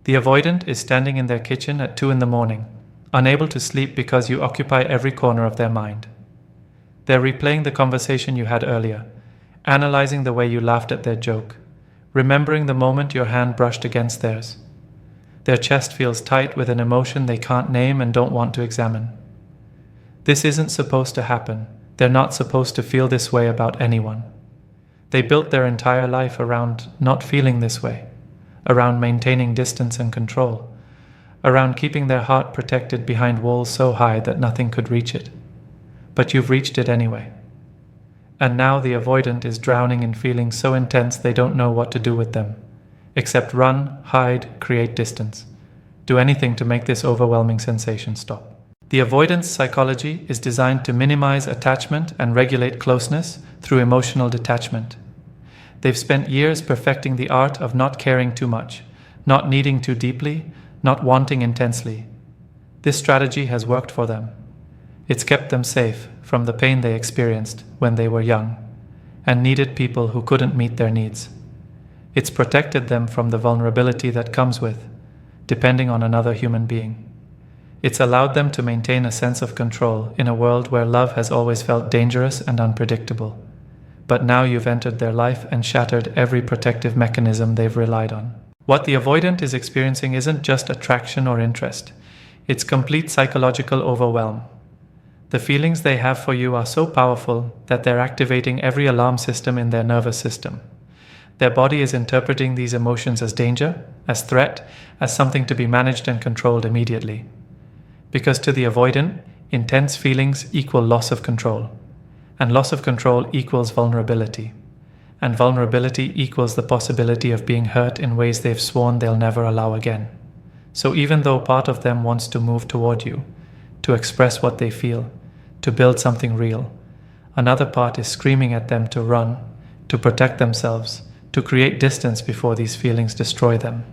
The avoidant is standing in their kitchen at 2 in the morning, unable to sleep because you occupy every corner of their mind. They're replaying the conversation you had earlier, analyzing the way you laughed at their joke, remembering the moment your hand brushed against theirs. Their chest feels tight with an emotion they can't name and don't want to examine. This isn't supposed to happen. They're not supposed to feel this way about anyone. They built their entire life around not feeling this way, around maintaining distance and control, around keeping their heart protected behind walls so high that nothing could reach it. But you've reached it anyway. And now the avoidant is drowning in feelings so intense they don't know what to do with them, except run, hide, create distance, do anything to make this overwhelming sensation stop. The avoidance psychology is designed to minimize attachment and regulate closeness through emotional detachment. They've spent years perfecting the art of not caring too much, not needing too deeply, not wanting intensely. This strategy has worked for them. It's kept them safe from the pain they experienced when they were young and needed people who couldn't meet their needs. It's protected them from the vulnerability that comes with depending on another human being. It's allowed them to maintain a sense of control in a world where love has always felt dangerous and unpredictable. But now you've entered their life and shattered every protective mechanism they've relied on. What the avoidant is experiencing isn't just attraction or interest. It's complete psychological overwhelm. The feelings they have for you are so powerful that they're activating every alarm system in their nervous system. Their body is interpreting these emotions as danger, as threat, as something to be managed and controlled immediately. Because to the avoidant, intense feelings equal loss of control, and loss of control equals vulnerability, and vulnerability equals the possibility of being hurt in ways they've sworn they'll never allow again. So even though part of them wants to move toward you, to express what they feel, to build something real, another part is screaming at them to run, to protect themselves, to create distance before these feelings destroy them,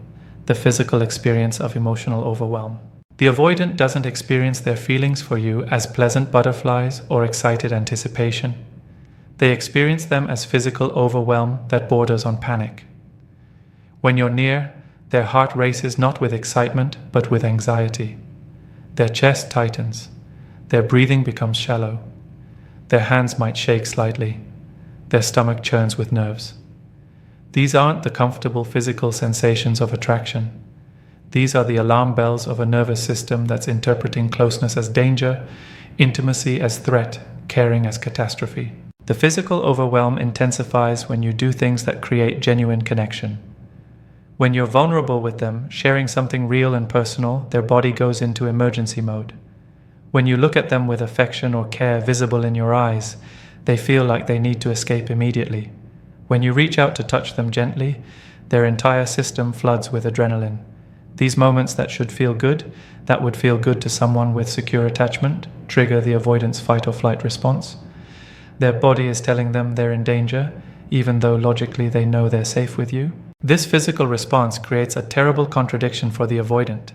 the physical experience of emotional overwhelm. The avoidant doesn't experience their feelings for you as pleasant butterflies or excited anticipation. They experience them as physical overwhelm that borders on panic. When you're near, their heart races not with excitement but with anxiety. Their chest tightens. Their breathing becomes shallow. Their hands might shake slightly. Their stomach churns with nerves. These aren't the comfortable physical sensations of attraction. These are the alarm bells of a nervous system that's interpreting closeness as danger, intimacy as threat, caring as catastrophe. The physical overwhelm intensifies when you do things that create genuine connection. When you're vulnerable with them, sharing something real and personal, their body goes into emergency mode. When you look at them with affection or care visible in your eyes, they feel like they need to escape immediately. When you reach out to touch them gently, their entire system floods with adrenaline. These moments that should feel good, that would feel good to someone with secure attachment, trigger the avoidance fight or flight response. Their body is telling them they're in danger, even though logically they know they're safe with you. This physical response creates a terrible contradiction for the avoidant.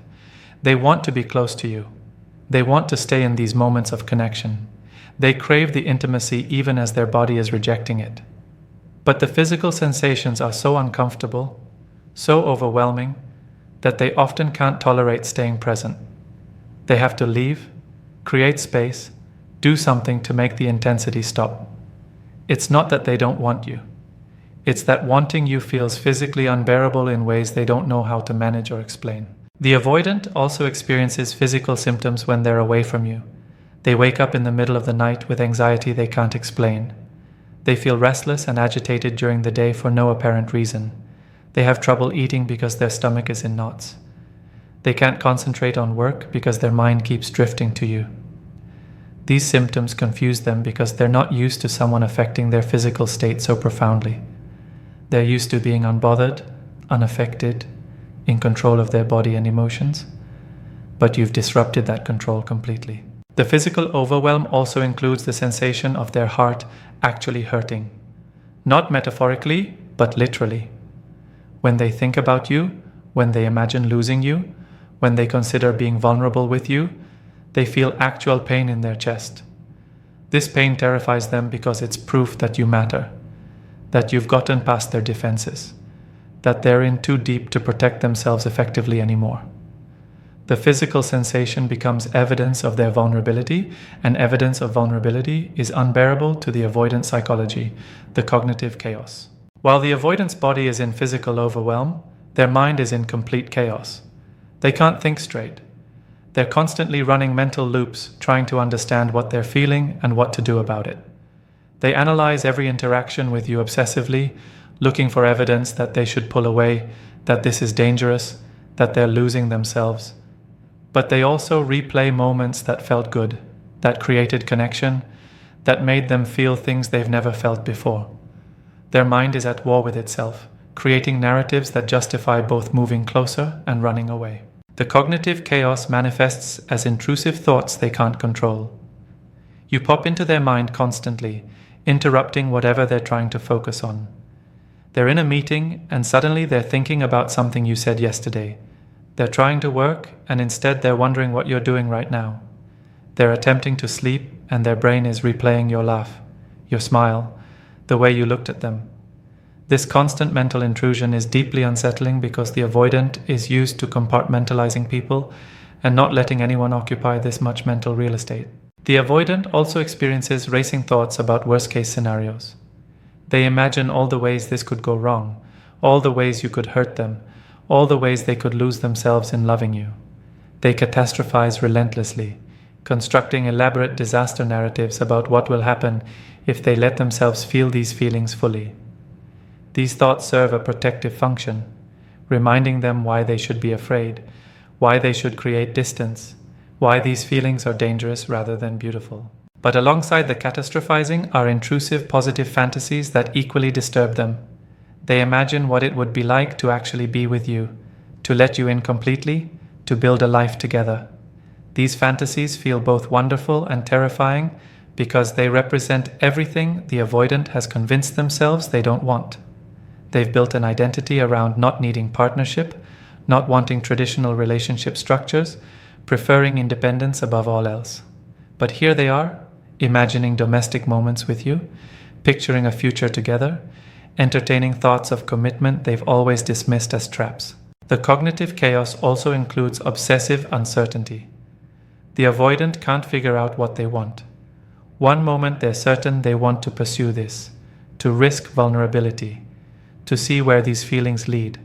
They want to be close to you. They want to stay in these moments of connection. They crave the intimacy even as their body is rejecting it. But the physical sensations are so uncomfortable, so overwhelming, that they often can't tolerate staying present. They have to leave, create space, do something to make the intensity stop. It's not that they don't want you. It's that wanting you feels physically unbearable in ways they don't know how to manage or explain. The avoidant also experiences physical symptoms when they're away from you. They wake up in the middle of the night with anxiety they can't explain. They feel restless and agitated during the day for no apparent reason. They have trouble eating because their stomach is in knots. They can't concentrate on work because their mind keeps drifting to you. These symptoms confuse them because they're not used to someone affecting their physical state so profoundly. They're used to being unbothered, unaffected, in control of their body and emotions, but you've disrupted that control completely. The physical overwhelm also includes the sensation of their heart actually hurting, not metaphorically, but literally. When they think about you, when they imagine losing you, when they consider being vulnerable with you, they feel actual pain in their chest. This pain terrifies them because it's proof that you matter, that you've gotten past their defenses, that they're in too deep to protect themselves effectively anymore. The physical sensation becomes evidence of their vulnerability, and evidence of vulnerability is unbearable to the avoidant psychology, the cognitive chaos. While the avoidance body is in physical overwhelm, their mind is in complete chaos. They can't think straight. They're constantly running mental loops, trying to understand what they're feeling and what to do about it. They analyze every interaction with you obsessively, looking for evidence that they should pull away, that this is dangerous, that they're losing themselves. But they also replay moments that felt good, that created connection, that made them feel things they've never felt before. Their mind is at war with itself, creating narratives that justify both moving closer and running away. The cognitive chaos manifests as intrusive thoughts they can't control. You pop into their mind constantly, interrupting whatever they're trying to focus on. They're in a meeting and suddenly they're thinking about something you said yesterday. They're trying to work and instead they're wondering what you're doing right now. They're attempting to sleep and their brain is replaying your laugh, your smile, the way you looked at them. This constant mental intrusion is deeply unsettling because the avoidant is used to compartmentalizing people and not letting anyone occupy this much mental real estate. The avoidant also experiences racing thoughts about worst-case scenarios. They imagine all the ways this could go wrong, all the ways you could hurt them, all the ways they could lose themselves in loving you. They catastrophize relentlessly, constructing elaborate disaster narratives about what will happen if they let themselves feel these feelings fully. These thoughts serve a protective function, reminding them why they should be afraid, why they should create distance, why these feelings are dangerous rather than beautiful. But alongside the catastrophizing are intrusive positive fantasies that equally disturb them. They imagine what it would be like to actually be with you, to let you in completely, to build a life together. These fantasies feel both wonderful and terrifying because they represent everything the avoidant has convinced themselves they don't want. They've built an identity around not needing partnership, not wanting traditional relationship structures, preferring independence above all else. But here they are, imagining domestic moments with you, picturing a future together, entertaining thoughts of commitment they've always dismissed as traps. The cognitive chaos also includes obsessive uncertainty. The avoidant can't figure out what they want. One moment they're certain they want to pursue this, to risk vulnerability, to see where these feelings lead.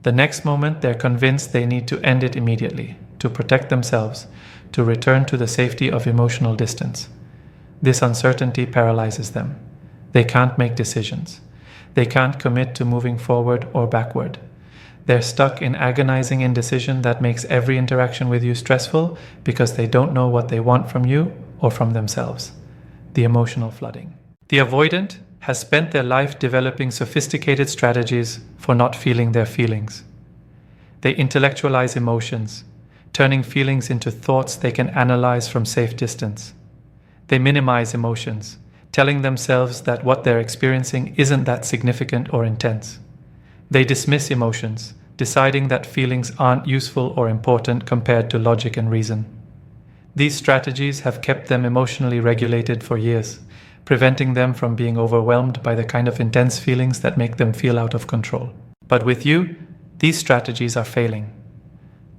The next moment they're convinced they need to end it immediately, to protect themselves, to return to the safety of emotional distance. This uncertainty paralyzes them. They can't make decisions. They can't commit to moving forward or backward. They're stuck in agonizing indecision that makes every interaction with you stressful because they don't know what they want from you or from themselves. The emotional flooding. The avoidant has spent their life developing sophisticated strategies for not feeling their feelings. They intellectualize emotions, turning feelings into thoughts they can analyze from safe distance. They minimize emotions, telling themselves that what they're experiencing isn't that significant or intense. They dismiss emotions, deciding that feelings aren't useful or important compared to logic and reason. These strategies have kept them emotionally regulated for years, preventing them from being overwhelmed by the kind of intense feelings that make them feel out of control. But with you, these strategies are failing.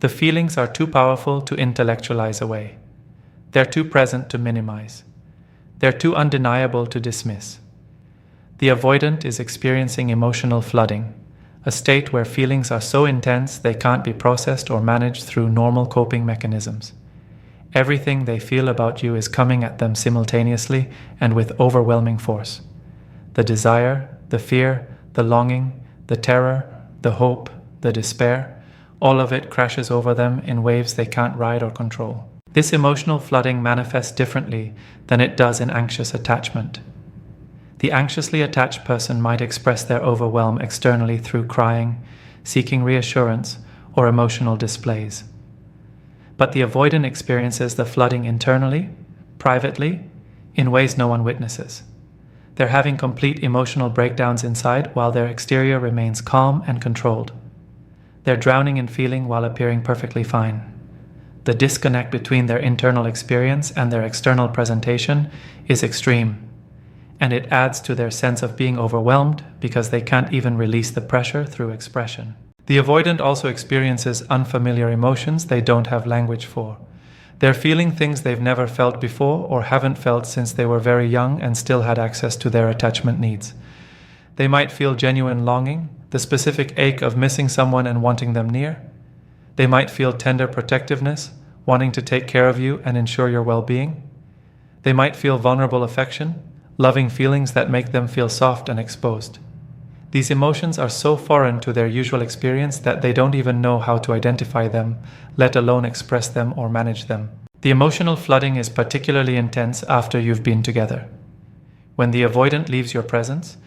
The feelings are too powerful to intellectualize away. They're too present to minimize. They're too undeniable to dismiss. The avoidant is experiencing emotional flooding, a state where feelings are so intense they can't be processed or managed through normal coping mechanisms. Everything they feel about you is coming at them simultaneously and with overwhelming force. The desire, the fear, the longing, the terror, the hope, the despair, all of it crashes over them in waves they can't ride or control. This emotional flooding manifests differently than it does in anxious attachment. The anxiously attached person might express their overwhelm externally through crying, seeking reassurance, or emotional displays. But the avoidant experiences the flooding internally, privately, in ways no one witnesses. They're having complete emotional breakdowns inside while their exterior remains calm and controlled. They're drowning in feeling while appearing perfectly fine. The disconnect between their internal experience and their external presentation is extreme, and it adds to their sense of being overwhelmed because they can't even release the pressure through expression. The avoidant also experiences unfamiliar emotions they don't have language for. They're feeling things they've never felt before or haven't felt since they were very young and still had access to their attachment needs. They might feel genuine longing, the specific ache of missing someone and wanting them near. They might feel tender protectiveness, wanting to take care of you and ensure your well-being. They might feel vulnerable affection, loving feelings that make them feel soft and exposed. These emotions are so foreign to their usual experience that they don't even know how to identify them, let alone express them or manage them. The emotional flooding is particularly intense after you've been together. When the avoidant leaves your presence,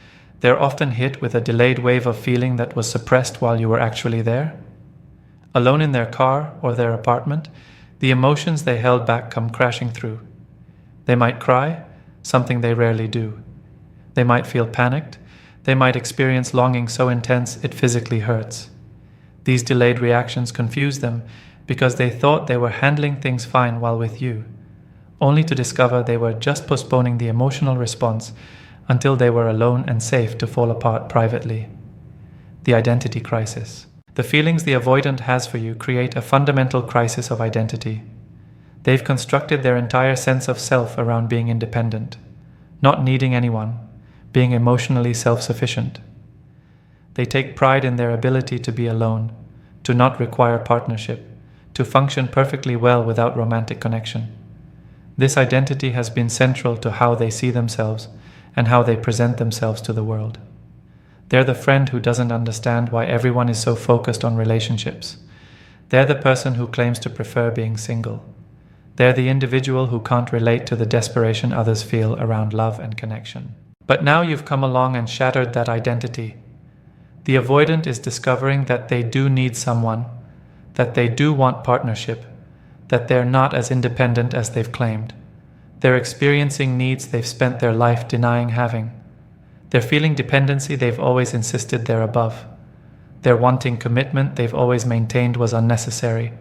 they're often hit with a delayed wave of feeling that was suppressed while you were actually there. Alone in their car or their apartment, the emotions they held back come crashing through. They might cry, something they rarely do. They might feel panicked. They might experience longing so intense it physically hurts. These delayed reactions confuse them because they thought they were handling things fine while with you, only to discover they were just postponing the emotional response until they were alone and safe to fall apart privately. The identity crisis. The feelings the avoidant has for you create a fundamental crisis of identity. They've constructed their entire sense of self around being independent, not needing anyone, being emotionally self-sufficient. They take pride in their ability to be alone, to not require partnership, to function perfectly well without romantic connection. This identity has been central to how they see themselves and how they present themselves to the world. They're the friend who doesn't understand why everyone is so focused on relationships. They're the person who claims to prefer being single. They're the individual who can't relate to the desperation others feel around love and connection. But now you've come along and shattered that identity. The avoidant is discovering that they do need someone, that they do want partnership, that they're not as independent as they've claimed. They're experiencing needs they've spent their life denying having. They're feeling dependency they've always insisted they're above. They're wanting commitment they've always maintained was unnecessary.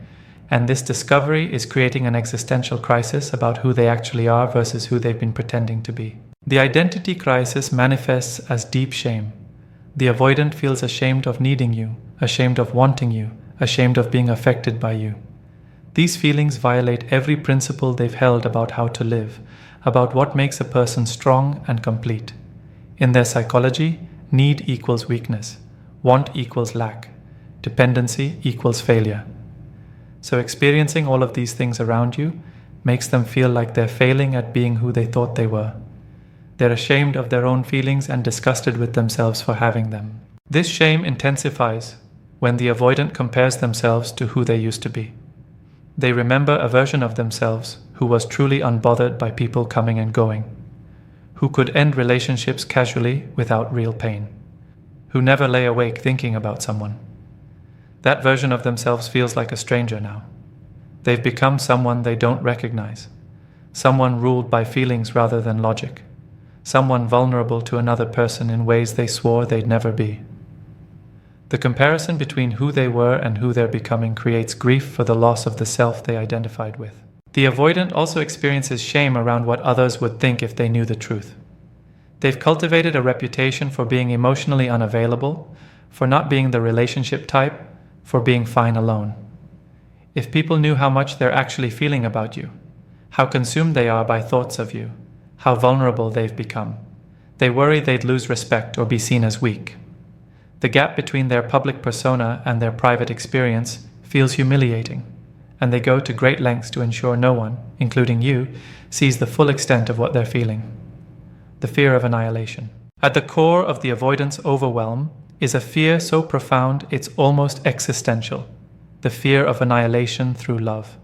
And this discovery is creating an existential crisis about who they actually are versus who they've been pretending to be. The identity crisis manifests as deep shame. The avoidant feels ashamed of needing you, ashamed of wanting you, ashamed of being affected by you. These feelings violate every principle they've held about how to live, about what makes a person strong and complete. In their psychology, need equals weakness, want equals lack, dependency equals failure. So experiencing all of these things around you makes them feel like they're failing at being who they thought they were. They're ashamed of their own feelings and disgusted with themselves for having them. This shame intensifies when the avoidant compares themselves to who they used to be. They remember a version of themselves who was truly unbothered by people coming and going, who could end relationships casually without real pain, who never lay awake thinking about someone. That version of themselves feels like a stranger now. They've become someone they don't recognize, someone ruled by feelings rather than logic, someone vulnerable to another person in ways they swore they'd never be. The comparison between who they were and who they're becoming creates grief for the loss of the self they identified with. The avoidant also experiences shame around what others would think if they knew the truth. They've cultivated a reputation for being emotionally unavailable, for not being the relationship type, for being fine alone. If people knew how much they're actually feeling about you, how consumed they are by thoughts of you, how vulnerable they've become, they worry they'd lose respect or be seen as weak. The gap between their public persona and their private experience feels humiliating, and they go to great lengths to ensure no one, including you, sees the full extent of what they're feeling. The fear of annihilation. At the core of the avoidance overwhelm is a fear so profound it's almost existential, the fear of annihilation through love.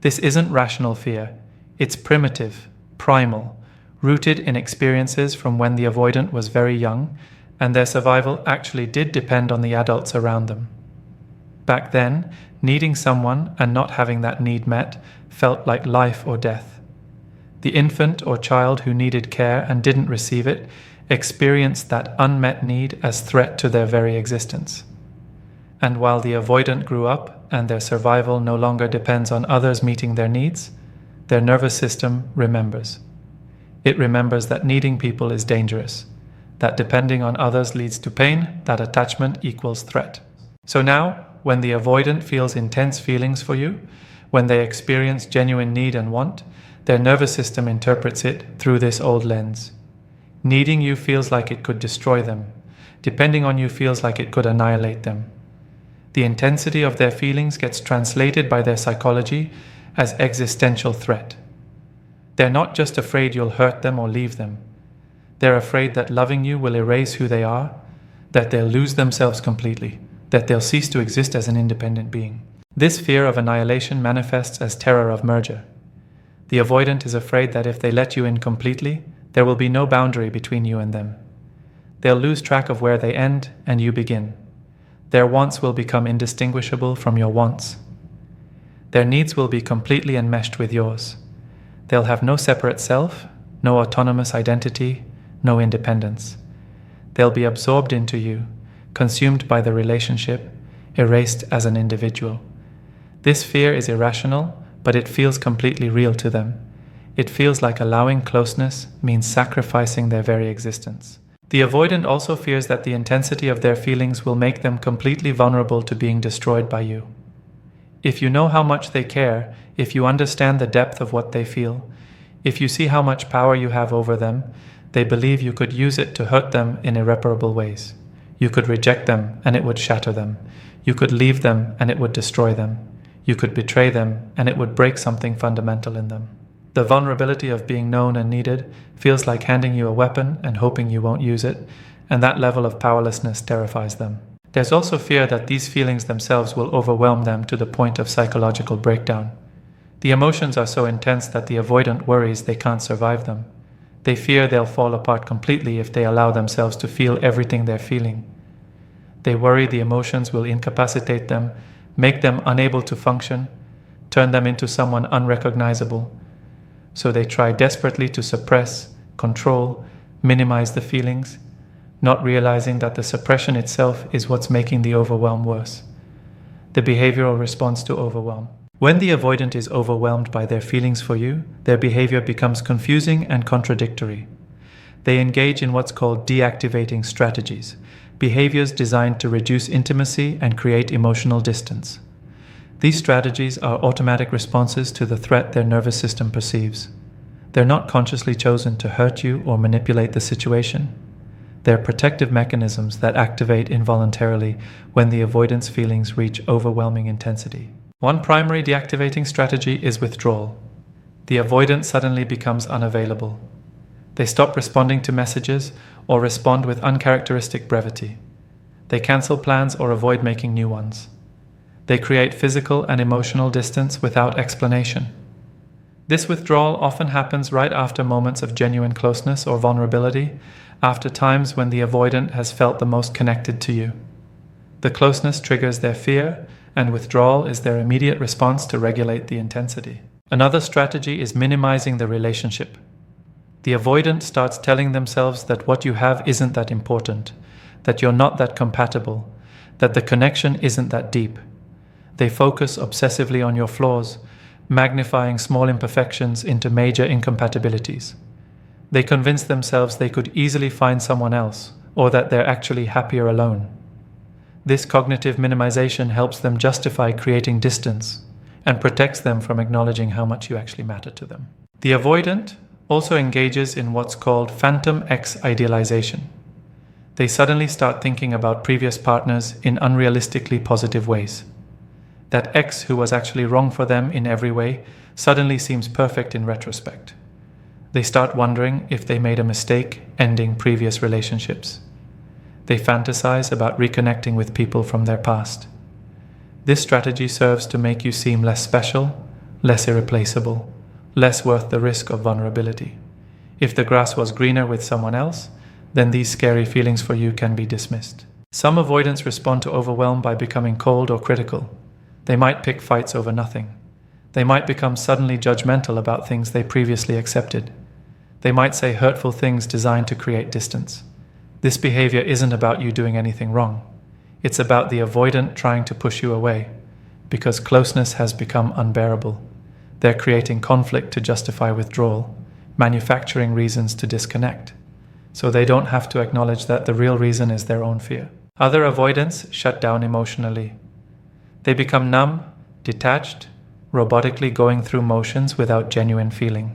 This isn't rational fear, it's primitive, primal, rooted in experiences from when the avoidant was very young, and their survival actually did depend on the adults around them. Back then, needing someone and not having that need met felt like life or death. The infant or child who needed care and didn't receive it experienced that unmet need as threat to their very existence. And while the avoidant grew up and their survival no longer depends on others meeting their needs, their nervous system remembers. It remembers that needing people is dangerous, that depending on others leads to pain, that attachment equals threat. So now, when the avoidant feels intense feelings for you, when they experience genuine need and want, their nervous system interprets it through this old lens. Needing you feels like it could destroy them. Depending on you feels like it could annihilate them. The intensity of their feelings gets translated by their psychology as existential threat. They're not just afraid you'll hurt them or leave them. They're afraid that loving you will erase who they are, that they'll lose themselves completely, that they'll cease to exist as an independent being. This fear of annihilation manifests as terror of merger. The avoidant is afraid that if they let you in completely, there will be no boundary between you and them. They'll lose track of where they end and you begin. Their wants will become indistinguishable from your wants. Their needs will be completely enmeshed with yours. They'll have no separate self, no autonomous identity, no independence. They'll be absorbed into you, consumed by the relationship, erased as an individual. This fear is irrational, but it feels completely real to them. It feels like allowing closeness means sacrificing their very existence. The avoidant also fears that the intensity of their feelings will make them completely vulnerable to being destroyed by you. If you know how much they care, if you understand the depth of what they feel, if you see how much power you have over them, they believe you could use it to hurt them in irreparable ways. You could reject them and it would shatter them. You could leave them and it would destroy them. You could betray them and it would break something fundamental in them. The vulnerability of being known and needed feels like handing you a weapon and hoping you won't use it, and that level of powerlessness terrifies them. There's also fear that these feelings themselves will overwhelm them to the point of psychological breakdown. The emotions are so intense that the avoidant worries they can't survive them. They fear they'll fall apart completely if they allow themselves to feel everything they're feeling. They worry the emotions will incapacitate them, make them unable to function, turn them into someone unrecognizable. So they try desperately to suppress, control, minimize the feelings, not realizing that the suppression itself is what's making the overwhelm worse. The behavioral response to overwhelm. When the avoidant is overwhelmed by their feelings for you, their behavior becomes confusing and contradictory. They engage in what's called deactivating strategies, behaviors designed to reduce intimacy and create emotional distance. These strategies are automatic responses to the threat their nervous system perceives. They're not consciously chosen to hurt you or manipulate the situation. They're protective mechanisms that activate involuntarily when the avoidance feelings reach overwhelming intensity. One primary deactivating strategy is withdrawal. The avoidant suddenly becomes unavailable. They stop responding to messages or respond with uncharacteristic brevity. They cancel plans or avoid making new ones. They create physical and emotional distance without explanation. This withdrawal often happens right after moments of genuine closeness or vulnerability, after times when the avoidant has felt the most connected to you. The closeness triggers their fear, and withdrawal is their immediate response to regulate the intensity. Another strategy is minimizing the relationship. The avoidant starts telling themselves that what you have isn't that important, that you're not that compatible, that the connection isn't that deep. They focus obsessively on your flaws, magnifying small imperfections into major incompatibilities. They convince themselves they could easily find someone else, or that they're actually happier alone. This cognitive minimization helps them justify creating distance and protects them from acknowledging how much you actually matter to them. The avoidant also engages in what's called phantom X idealization. They suddenly start thinking about previous partners in unrealistically positive ways. That X who was actually wrong for them in every way suddenly seems perfect in retrospect. They start wondering if they made a mistake ending previous relationships. They fantasize about reconnecting with people from their past. This strategy serves to make you seem less special, less irreplaceable, less worth the risk of vulnerability. If the grass was greener with someone else, then these scary feelings for you can be dismissed. Some avoidants respond to overwhelm by becoming cold or critical. They might pick fights over nothing. They might become suddenly judgmental about things they previously accepted. They might say hurtful things designed to create distance. This behavior isn't about you doing anything wrong. It's about the avoidant trying to push you away, because closeness has become unbearable. They're creating conflict to justify withdrawal, manufacturing reasons to disconnect, so they don't have to acknowledge that the real reason is their own fear. Other avoidants shut down emotionally. They become numb, detached, robotically going through motions without genuine feeling.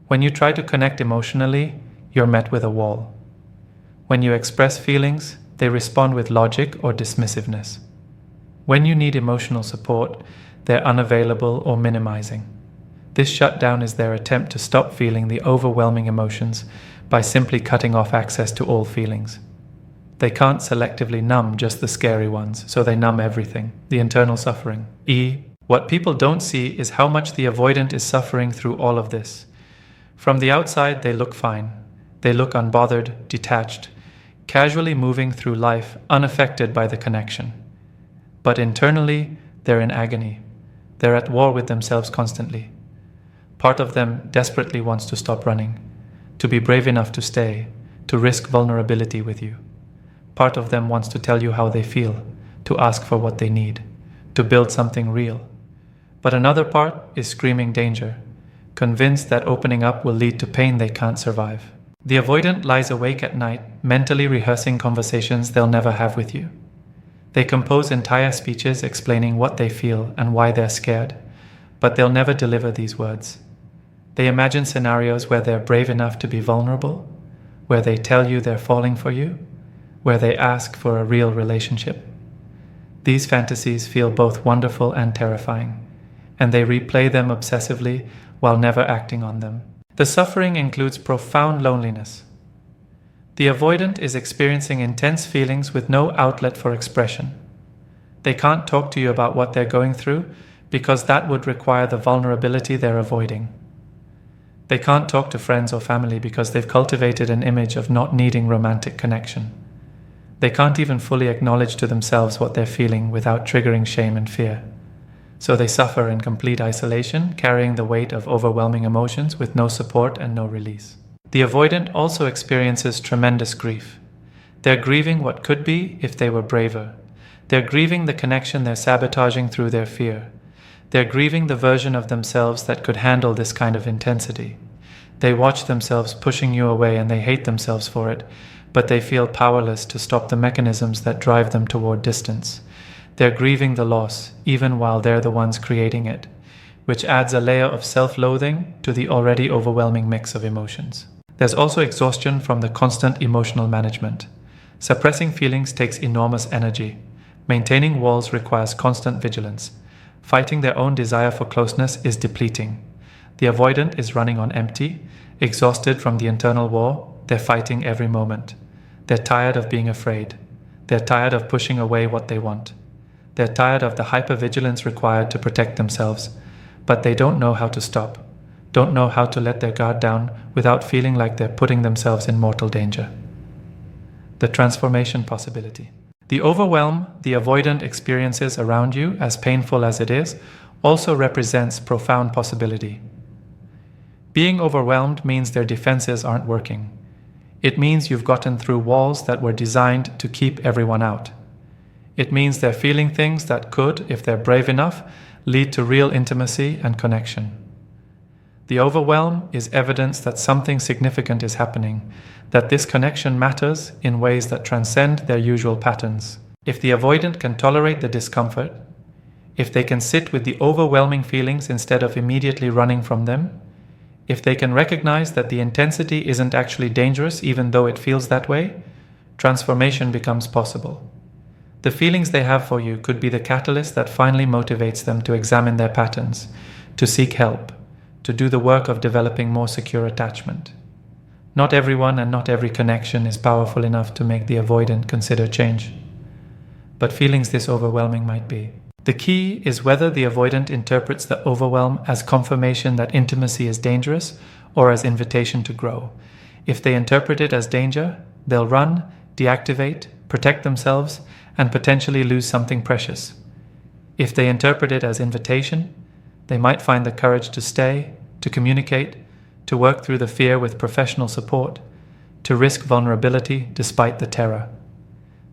When you try to connect emotionally, you're met with a wall. When you express feelings, they respond with logic or dismissiveness. When you need emotional support, they're unavailable or minimizing. This shutdown is their attempt to stop feeling the overwhelming emotions by simply cutting off access to all feelings. They can't selectively numb just the scary ones, so they numb everything, the internal suffering. What people don't see is how much the avoidant is suffering through all of this. From the outside, they look fine. They look unbothered, detached, casually moving through life, unaffected by the connection. But internally, they're in agony. They're at war with themselves constantly. Part of them desperately wants to stop running, to be brave enough to stay, to risk vulnerability with you. Part of them wants to tell you how they feel, to ask for what they need, to build something real. But another part is screaming danger, convinced that opening up will lead to pain they can't survive. The avoidant lies awake at night, mentally rehearsing conversations they'll never have with you. They compose entire speeches explaining what they feel and why they're scared, but they'll never deliver these words. They imagine scenarios where they're brave enough to be vulnerable, where they tell you they're falling for you, where they ask for a real relationship. These fantasies feel both wonderful and terrifying, and they replay them obsessively while never acting on them. The suffering includes profound loneliness. The avoidant is experiencing intense feelings with no outlet for expression. They can't talk to you about what they're going through because that would require the vulnerability they're avoiding. They can't talk to friends or family because they've cultivated an image of not needing romantic connection. They can't even fully acknowledge to themselves what they're feeling without triggering shame and fear. So they suffer in complete isolation, carrying the weight of overwhelming emotions with no support and no release. The avoidant also experiences tremendous grief. They're grieving what could be if they were braver. They're grieving the connection they're sabotaging through their fear. They're grieving the version of themselves that could handle this kind of intensity. They watch themselves pushing you away and they hate themselves for it, but they feel powerless to stop the mechanisms that drive them toward distance. They're grieving the loss, even while they're the ones creating it, which adds a layer of self-loathing to the already overwhelming mix of emotions. There's also exhaustion from the constant emotional management. Suppressing feelings takes enormous energy. Maintaining walls requires constant vigilance. Fighting their own desire for closeness is depleting. The avoidant is running on empty, exhausted from the internal war. They're fighting every moment. They're tired of being afraid. They're tired of pushing away what they want. They're tired of the hypervigilance required to protect themselves, but they don't know how to stop, don't know how to let their guard down without feeling like they're putting themselves in mortal danger. The transformation possibility. The overwhelm the avoidant experiences around you, as painful as it is, also represents profound possibility. Being overwhelmed means their defenses aren't working. It means you've gotten through walls that were designed to keep everyone out. It means they're feeling things that could, if they're brave enough, lead to real intimacy and connection. The overwhelm is evidence that something significant is happening, that this connection matters in ways that transcend their usual patterns. If the avoidant can tolerate the discomfort, if they can sit with the overwhelming feelings instead of immediately running from them, if they can recognize that the intensity isn't actually dangerous even though it feels that way, transformation becomes possible. The feelings they have for you could be the catalyst that finally motivates them to examine their patterns, to seek help, to do the work of developing more secure attachment. Not everyone and not every connection is powerful enough to make the avoidant consider change, but feelings this overwhelming might be. The key is whether the avoidant interprets the overwhelm as confirmation that intimacy is dangerous or as invitation to grow. If they interpret it as danger, they'll run, deactivate, protect themselves, and potentially lose something precious. If they interpret it as invitation, they might find the courage to stay, to communicate, to work through the fear with professional support, to risk vulnerability despite the terror.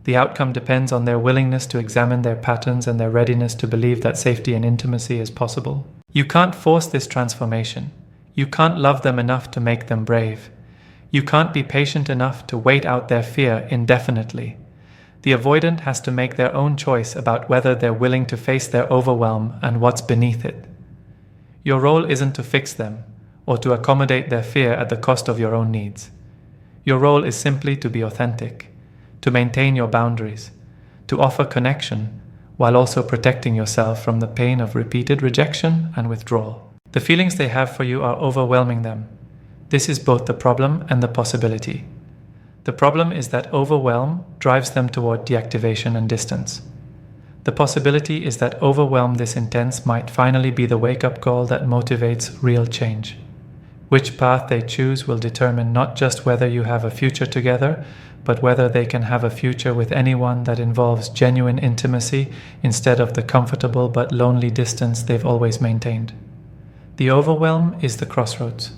The outcome depends on their willingness to examine their patterns and their readiness to believe that safety and intimacy is possible. You can't force this transformation. You can't love them enough to make them brave. You can't be patient enough to wait out their fear indefinitely. The avoidant has to make their own choice about whether they're willing to face their overwhelm and what's beneath it. Your role isn't to fix them or to accommodate their fear at the cost of your own needs. Your role is simply to be authentic, to maintain your boundaries, to offer connection while also protecting yourself from the pain of repeated rejection and withdrawal. The feelings they have for you are overwhelming them. This is both the problem and the possibility. The problem is that overwhelm drives them toward deactivation and distance. The possibility is that overwhelm this intense might finally be the wake-up call that motivates real change. Which path they choose will determine not just whether you have a future together, but whether they can have a future with anyone that involves genuine intimacy instead of the comfortable but lonely distance they've always maintained. The overwhelm is the crossroads.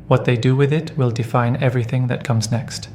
What they do with it will define everything that comes next.